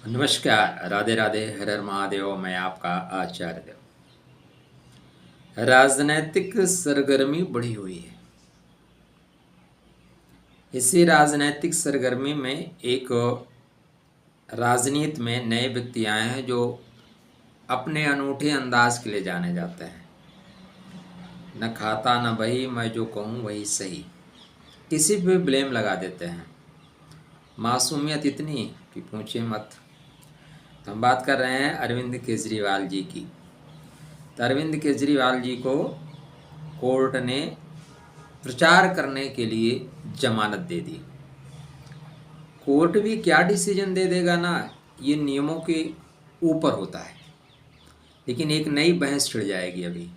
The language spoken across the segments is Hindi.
नमस्कार, राधे राधे, हर हर महादेव। मैं आपका आचार्य देव। राजनैतिक सरगर्मी बढ़ी हुई है। इसी राजनैतिक सरगर्मी में एक राजनीति में नए व्यक्ति आए हैं जो अपने अनूठे अंदाज के लिए जाने जाते हैं। न खाता न बही, मैं जो कहूँ वही सही। किसी पे ब्लेम लगा देते हैं। मासूमियत इतनी कि पूछे मत। तो हम बात कर रहे हैं अरविंद केजरीवाल जी की। तो अरविंद केजरीवाल जी को कोर्ट ने प्रचार करने के लिए जमानत दे दी। कोर्ट भी क्या डिसीजन दे देगा ना, ये नियमों के ऊपर होता है। लेकिन एक नई बहस छिड़ जाएगी। अभी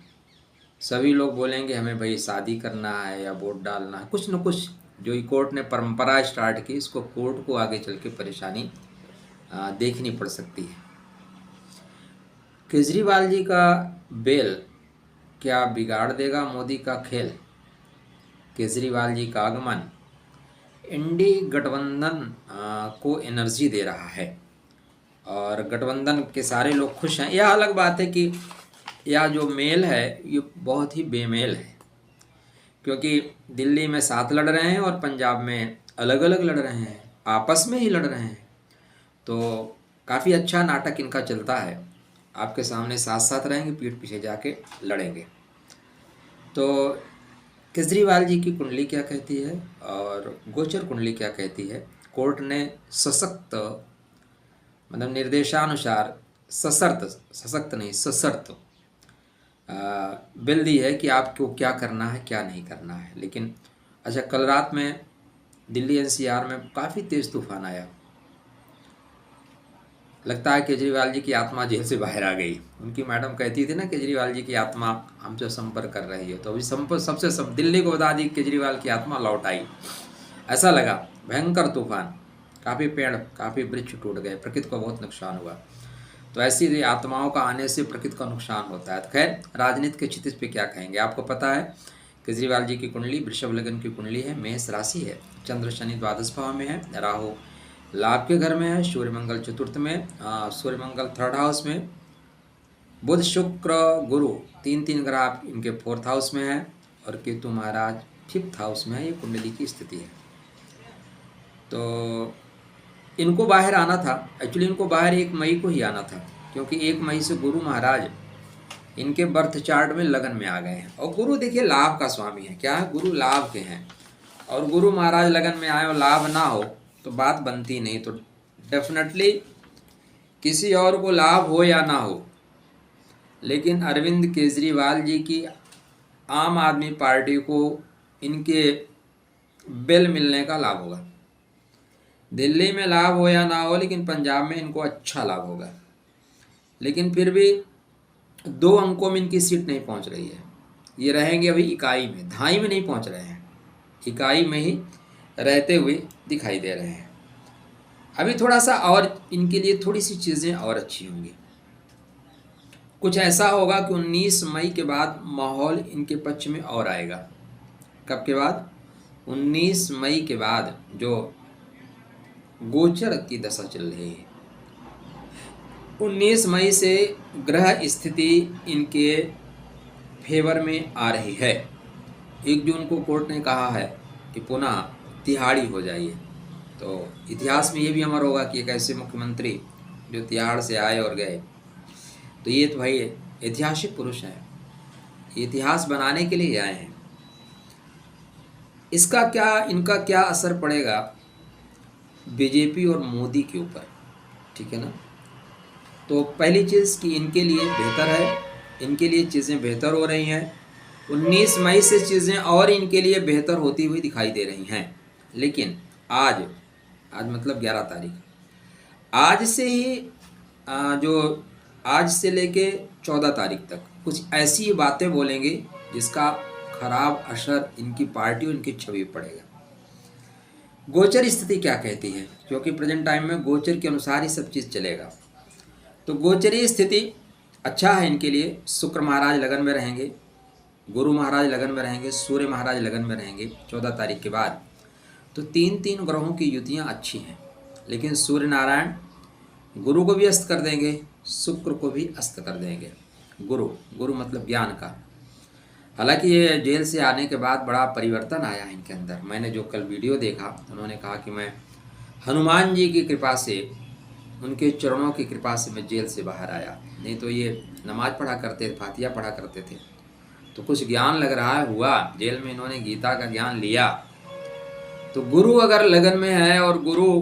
सभी लोग बोलेंगे हमें भाई शादी करना है या वोट डालना है, कुछ न कुछ जो ये कोर्ट ने परंपरा स्टार्ट की, इसको कोर्ट को आगे चल के परेशानी देखनी पड़ सकती है। केजरीवाल जी का बेल क्या बिगाड़ देगा मोदी का खेल? केजरीवाल जी का आगमन इंडी गठबंधन को एनर्जी दे रहा है और गठबंधन के सारे लोग खुश हैं। यह अलग बात है कि यह जो मेल है ये बहुत ही बेमेल है, क्योंकि दिल्ली में साथ लड़ रहे हैं और पंजाब में अलग अलग लड़ रहे हैं, आपस में ही लड़ रहे हैं। तो काफ़ी अच्छा नाटक इनका चलता है। आपके सामने साथ साथ रहेंगे, पीठ पीछे जाके लड़ेंगे। तो केजरीवाल जी की कुंडली क्या कहती है और गोचर कुंडली क्या कहती है? कोर्ट ने सशक्त मतलब निर्देशानुसार सशक्त नहीं सशर्त बिल दी है कि आपको क्या करना है क्या नहीं करना है। लेकिन अच्छा, कल रात में दिल्ली एनसीआर में काफ़ी तेज़ तूफान आया। लगता है केजरीवाल जी की आत्मा जेल से बाहर आ गई। उनकी मैडम कहती थी ना, केजरीवाल जी की आत्मा हमसे संपर्क कर रही है, तो अभी दिल्ली को बता दी केजरीवाल की आत्मा लौट आई। ऐसा लगा। भयंकर तूफान, काफ़ी पेड़ काफ़ी वृक्ष टूट गए, प्रकृति को बहुत नुकसान हुआ। तो ऐसी आत्माओं का आने से प्रकृति का नुकसान होता है। तो खैर, राजनीति के क्षितिज पे क्या कहेंगे? आपको पता है केजरीवाल जी की कुंडली वृषभ लग्न की कुंडली है, मेष राशि है, चंद्र शनि द्वादश भाव में है, राहु लाभ के घर में है, सूर्य मंगल चतुर्थ में, सूर्य मंगल थर्ड हाउस में, बुध शुक्र गुरु तीन ग्रह इनके फोर्थ हाउस में है और केतु महाराज फिफ्थ हाउस में है। ये कुंडली की स्थिति है। तो इनको बाहर आना था, एक्चुअली इनको बाहर 1 मई को ही आना था, क्योंकि 1 मई से गुरु महाराज इनके बर्थ चार्ट में लगन में आ गए हैं। और गुरु देखिए लाभ का स्वामी है। क्या है? गुरु लाभ के हैं। और गुरु महाराज लगन में आए और लाभ ना हो तो बात बनती नहीं। तो डेफिनेटली किसी और को लाभ हो या ना हो, लेकिन अरविंद केजरीवाल जी की आम आदमी पार्टी को इनके बिल मिलने का लाभ होगा। दिल्ली में लाभ हो या ना हो, लेकिन पंजाब में इनको अच्छा लाभ होगा। लेकिन फिर भी 2 अंकों में इनकी सीट नहीं पहुंच रही है। ये रहेंगे अभी इकाई में, दहाई में नहीं पहुंच रहे हैं, इकाई में ही रहते हुए दिखाई दे रहे हैं। अभी थोड़ा सा और इनके लिए थोड़ी सी चीज़ें और अच्छी होंगी। कुछ ऐसा होगा कि 19 मई के बाद माहौल इनके पक्ष में और आएगा। कब के बाद? 19 मई के बाद जो गोचर की दशा चल रही है, 19 मई से ग्रह स्थिति इनके फेवर में आ रही है। 1 जून को कोर्ट ने कहा है कि पुनः तिहाड़ी हो जाइए। तो इतिहास में ये भी अमर होगा कि एक ऐसे मुख्यमंत्री जो तिहाड़ से आए और गए। तो ये तो भाई ऐतिहासिक पुरुष हैं, इतिहास बनाने के लिए आए हैं। इनका क्या असर पड़ेगा बीजेपी और मोदी के ऊपर? ठीक है ना। तो पहली चीज़ कि इनके लिए बेहतर है, इनके लिए चीज़ें बेहतर हो रही हैं। 19 मई से चीज़ें और इनके लिए बेहतर होती हुई दिखाई दे रही हैं। लेकिन आज मतलब 11 तारीख, आज से ही जो आज से लेके 14 तारीख तक कुछ ऐसी बातें बोलेंगे जिसका खराब असर इनकी पार्टी और इनकी छवि पड़ेगा। गोचर स्थिति क्या कहती है? क्योंकि प्रेजेंट टाइम में गोचर के अनुसार ही सब चीज़ चलेगा। तो गोचरी स्थिति अच्छा है इनके लिए। शुक्र महाराज लगन में रहेंगे, गुरु महाराज लगन में रहेंगे, सूर्य महाराज लगन में रहेंगे 14 तारीख के बाद। तो 3 ग्रहों की युतियाँ अच्छी हैं। लेकिन सूर्य नारायण गुरु को भी अस्त कर देंगे, शुक्र को भी अस्त कर देंगे। गुरु मतलब ज्ञान का। हालांकि ये जेल से आने के बाद बड़ा परिवर्तन आया इनके अंदर। मैंने जो कल वीडियो देखा, उन्होंने कहा कि मैं हनुमान जी की कृपा से, उनके चरणों की कृपा से मैं जेल से बाहर आया। नहीं तो ये नमाज पढ़ा करते थे, फातिया पढ़ा करते थे, तो कुछ ज्ञान लग रहा है हुआ। जेल में इन्होंने गीता का ज्ञान लिया। तो गुरु अगर लगन में है और गुरु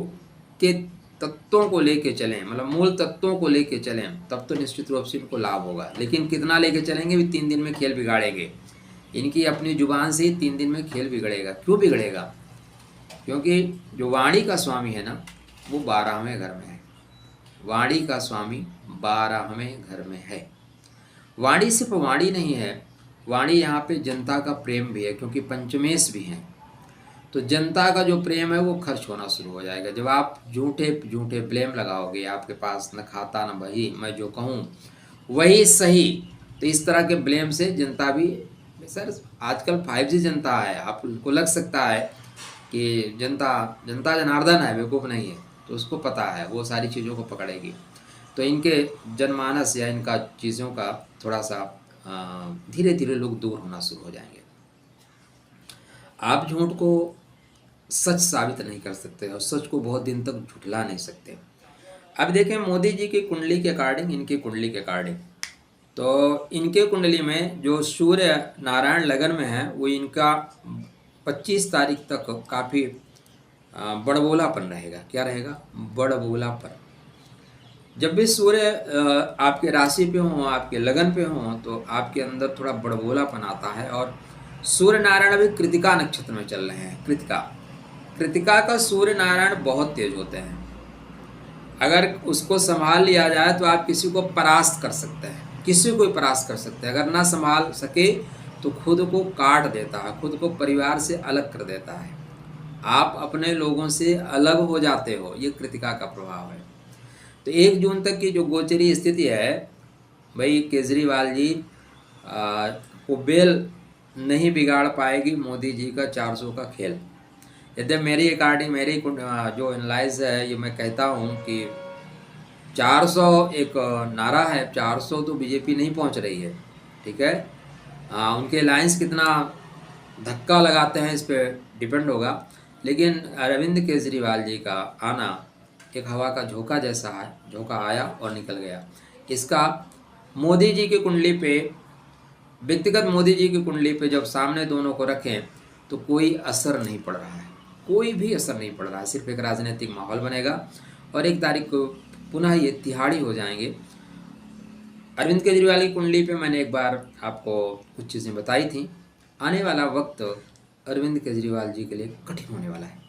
के तत्वों को लेके चलें, मतलब मूल तत्वों को लेके चलें, तब तो निश्चित रूप से इनको लाभ होगा। लेकिन कितना लेके चलेंगे, भी 3 दिन में खेल बिगाड़ेंगे। इनकी अपनी जुबान से ही 3 दिन में खेल बिगड़ेगा। क्यों बिगड़ेगा? क्योंकि जो वाणी का स्वामी है ना, वो 12वें घर में है। वाणी का स्वामी 12वें घर में है। वाणी सिर्फ वाणी नहीं है, वाणी यहाँ पे जनता का प्रेम भी है, क्योंकि पंचमेश भी हैं। तो जनता का जो प्रेम है वो खर्च होना शुरू हो जाएगा। जब आप झूठे ब्लेम लगाओगे, आपके पास न खाता न बही, मैं जो कहूँ वही सही, तो इस तरह के ब्लेम से जनता भी, सर आजकल 5G जनता है, आपको लग सकता है कि जनता जनार्दन है, बेवकूफ़ नहीं है, तो उसको पता है, वो सारी चीज़ों को पकड़ेगी। तो इनके जनमानस या इनका चीज़ों का थोड़ा सा धीरे धीरे लोग दूर होना शुरू हो जाएंगे। आप झूठ को सच साबित नहीं कर सकते और सच को बहुत दिन तक झुठला नहीं सकते। अब देखें मोदी जी की कुंडली के अकॉर्डिंग, इनकी कुंडली के अकॉर्डिंग, तो इनके कुंडली में जो सूर्य नारायण लगन में है, वो इनका 25 तारीख तक काफ़ी बड़बोलापन रहेगा। क्या रहेगा? बड़बोलापन। जब भी सूर्य आपके राशि पे हो, आपके लगन पे हो, तो आपके अंदर थोड़ा बड़बोलापन आता है। और सूर्य नारायण अभी कृतिका नक्षत्र में चल रहे हैं। कृतिका का सूर्य नारायण बहुत तेज होते हैं। अगर उसको संभाल लिया जाए तो आप किसी को परास्त कर सकते हैं, किसी को परास्त कर सकते हैं। अगर ना संभाल सके तो खुद को काट देता है, खुद को परिवार से अलग कर देता है। आप अपने लोगों से अलग हो जाते हो, ये कृतिका का प्रभाव है। तो 1 जून तक की जो गोचरी स्थिति है भाई, केजरीवाल जी को बेल नहीं बिगाड़ पाएगी मोदी जी का 400 का खेल। यद्यपि मेरी अकॉर्डिंग, मेरी जो एनालाइज है, ये मैं कहता हूँ कि 400 एक नारा है, 400 तो बीजेपी नहीं पहुँच रही है, ठीक है। उनके अलायंस कितना धक्का लगाते हैं इस पर डिपेंड होगा। लेकिन अरविंद केजरीवाल जी का आना एक हवा का झोंका जैसा है, झोंका आया और निकल गया। इसका मोदी जी की कुंडली पे, व्यक्तिगत मोदी जी की कुंडली पे जब सामने दोनों को रखें तो कोई असर नहीं पड़ रहा है, कोई भी असर नहीं पड़ रहा है। सिर्फ एक राजनीतिक माहौल बनेगा और 1 तारीख को पुनः ये तिहाड़ी हो जाएंगे। अरविंद केजरीवाल की कुंडली पे मैंने एक बार आपको कुछ चीज़ें बताई थी। आने वाला वक्त अरविंद केजरीवाल जी के लिए कठिन होने वाला है।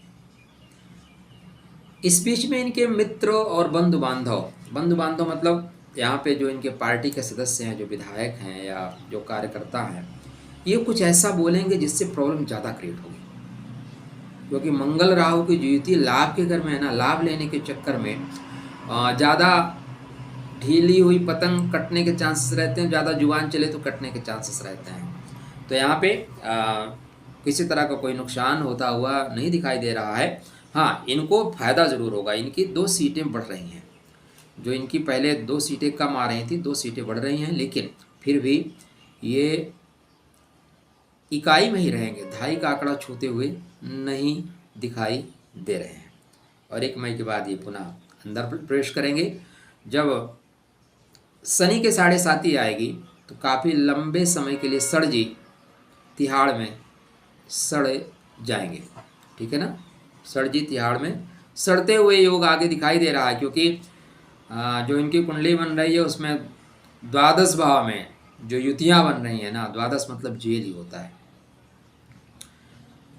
इस बीच में इनके मित्र और बंधु बांधव मतलब यहाँ पे जो इनके पार्टी के सदस्य हैं, जो विधायक हैं या जो कार्यकर्ता हैं, ये कुछ ऐसा बोलेंगे जिससे प्रॉब्लम ज़्यादा क्रिएट होगी। क्योंकि मंगल राहु की युति लाभ के घर में है ना, लाभ लेने के चक्कर में ज़्यादा ढीली हुई पतंग कटने के चांसेस रहते हैं, ज़्यादा जुबान चले तो कटने के चांसेस रहते हैं। तो यहाँ पे किसी तरह का कोई नुकसान होता हुआ नहीं दिखाई दे रहा है। हाँ, इनको फ़ायदा ज़रूर होगा। इनकी 2 सीटें बढ़ रही हैं, जो इनकी पहले 2 सीटें कम आ रही थी, 2 सीटें बढ़ रही हैं। लेकिन फिर भी ये इकाई में ही रहेंगे, 2.5 का आंकड़ा छूते हुए नहीं दिखाई दे रहे हैं। और 1 मई के बाद ये पुनः अंदर प्रवेश करेंगे। जब शनि के 7.5 आएगी तो काफ़ी लंबे समय के लिए सड़ जी तिहाड़ में सड़ जाएंगे, ठीक है ना। सड़ जी तिहाड़ में सड़ते हुए योग आगे दिखाई दे रहा है। क्योंकि जो इनकी कुंडली बन रही है उसमें 12 भाव में जो युतियाँ बन रही हैं ना, 12 मतलब जेल ही होता है।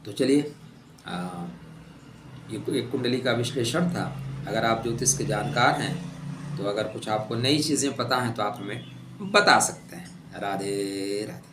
तो चलिए, ये एक कुंडली का विश्लेषण था। अगर आप ज्योतिष के जानकार हैं तो अगर कुछ आपको नई चीज़ें पता हैं तो आप हमें बता सकते हैं। राधे राधे।